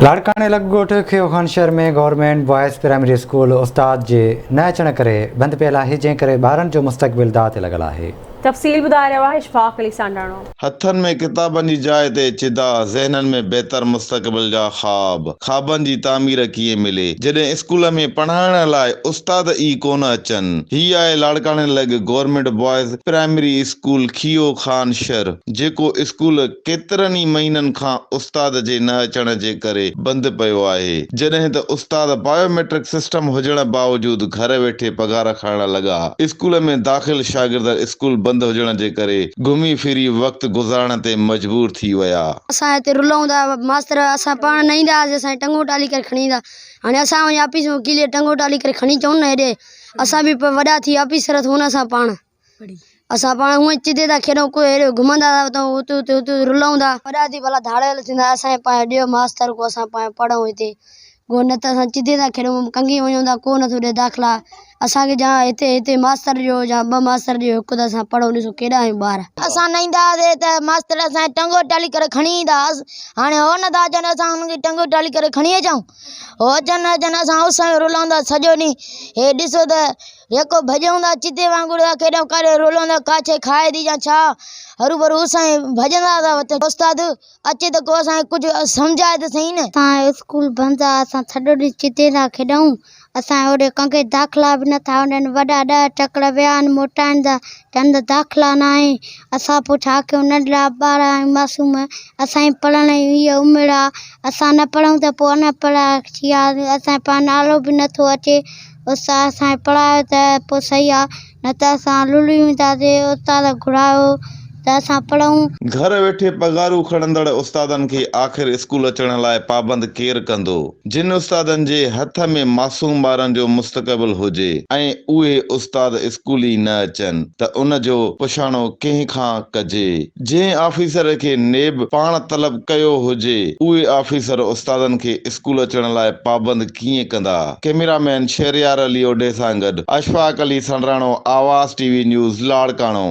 लाड़काने लॻोट खियोखान शहर में government boys primary school उस्ताद जे न अचण करे बंदि पियल आहे, जंहिं करे ॿारनि जो मुस्तक़बिल दाअ ते लॻल आहे। तफ़सील ॿुधाए रहियो आहे इशफ़ाक़ अली सांडाणो। हथनि में किताबनि जी जाइ ते चिदा, ज़हननि में बहितर मुस्तक़बिल जा ख़्वाबनि जी तामीर कीअं मिले जॾहिं स्कूल में पढ़ाइण लाइ उस्ताद ई कोन अचनि। ही आहे लाड़काने लॻ गवर्नमेंट बॉयज़ प्राइमरी स्कूल खियो खान शहर, जेको स्कूल केतिरनि ई महीननि खां उस्ताद जे न अचण जे करे बंदि पियो आहे। जॾहिं त उस्ताद बायोमेट्रिक सिस्टम हुजण बावजूदि घर वेठे पघार खणण लॻा। स्कूल में दाख़िल शागिर्द स्कूल बंदि हुजण जे करे घुमी फिरी वक्त गुज़ारण ते मजबूर थी विया। असां हिते रुलऊंदा मास्तर असां पाण न ईंदा, असां टंगो टाली करे खणी ईंदा। हाणे असां वञी ऑफिस में वकील टंगो टाली करे खणी अचूं न, हेॾे असां बि वॾा थी ऑफिसर थियूं न। असां पाण हूअं चिदे था खेॾूं, कोई हेॾे घुमंदा था हुते रुलऊंदा, वॾा थी भला धाड़ियल थींदा। असांजे पाण ॾियो मास्तर को असां पाण पढ़ूं हिते, को न त असां चिदे था खेॾूं, कंगी वञूं था, को नथो ॾिए दाख़िला असांखे। जा हिते मास्तर जो या ॿ मास्तर जो हिकु त असां पढ़ूं, ॾिसो केॾा आहियूं ॿार। असां न ईंदा हुआसीं त मास्तर असांखे टंगो टाली करे खणी ईंदा हुआसीं। हाणे हो नथा अचनि, असां हुनखे टंगो टाली करे खणी अचूं। हो अचनि असां उस में रुलऊंदा सॼो ॾींहुं। हे ॾिसो त जेको भॼूं था चिदे वांगुरु था केॾो काॾे रुलऊंदा, का शइ खाए थी या छा, हरू भरू उस में भॼंदा था। उस्ताद अचे त को असांखे कुझु सम्झाए त सही न। असां स्कूल बंदि आहे, असां सॼो ॾींहुं चिदे था खेॾूं। असां होॾे कंहिंखे दाख़िला बि नथा वञनि, वॾा 10 टकड़ विया आहिनि मोटाइनि था, चवनि त दाख़िला न आहे। असां पोइ छा कयूं, नंढड़ा ॿार आहियूं मासूम, असांजी पढ़ण जी हीअ उमिरि आहे। असां न पढ़ूं त पोइ अनपढ़ थी विया, असांजे पाण नालो बि नथो अचे। उस्ताद असांखे पढ़ायो त पोइ सही आहे, न त असां लुलियूं था थिए। उस्ताद घुरायो त असां पढ़ूं। घर वेठे पघारूं खणंदड़ उस्तादनि खे आख़िर स्कूल अचण लाइ पाबंद केरु कंदो? जिन उस्तादनि जे हथ में मासूम ॿारनि जो मुस्तक़बिल हुजे ऐं उहे उस्ताद स्कूल ई न अचनि त उन जो पुछाणो कंहिं खां कजे? जंहिं ऑफिसर खे नेब पाण तलब कयो हुजे, उहे ऑफिसर उस्तादनि खे स्कूल अचण लाइ पाबंद कीअं कंदा? कैमरामैन शहरयार अली ओडे सां गॾु इशफ़ाक़ अली सांडाणो, आवाज़ टीवी न्यूज़, लाड़कानो।